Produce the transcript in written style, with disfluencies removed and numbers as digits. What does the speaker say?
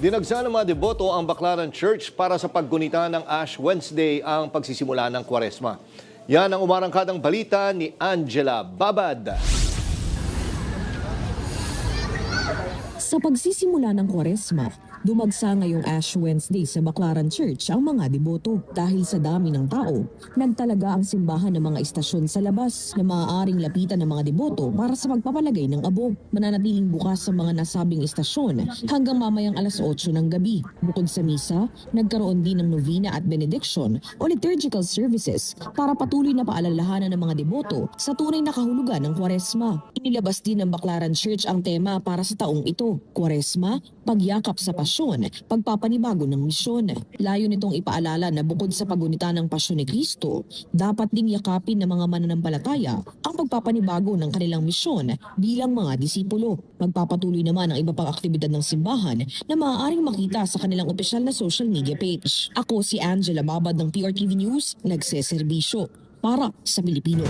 Dinagsa ng mga deboto ang Baclaran Church para sa paggunita ng Ash Wednesday ang pagsisimula ng Kwaresma. Yan ang umarangkadang balita ni Angela Babad. Sa pagsisimula ng Kwaresma, dumagsa ngayong Ash Wednesday sa Baclaran Church ang mga deboto. Dahil sa dami ng tao, nagtalaga ang simbahan ng mga istasyon sa labas na maaaring lapitan ng mga deboto para sa magpapalagay ng abo. Mananatiling bukas sa mga nasabing istasyon hanggang mamayang alas 8 ng gabi. Bukod sa misa, nagkaroon din ng novena at benediction o liturgical services para patuloy na paalalahanan ng mga deboto sa tunay na kahulugan ng Kwaresma. Inilabas din ng Baclaran Church ang tema para sa taong ito, Kwaresma, pagyakap sa pasyon, pagpapanibago ng misyon. Layo nitong ipaalala na bukod sa pagunita ng pasyon ni Kristo, dapat ding yakapin ng mga mananampalataya ang pagpapanibago ng kanilang misyon bilang mga disipulo. Magpapatuloy naman ang iba pang aktibidad ng simbahan na maaaring makita sa kanilang opisyal na social media page. Ako si Angela Babad ng PRTV News, nagseserbisyo para sa Pilipino.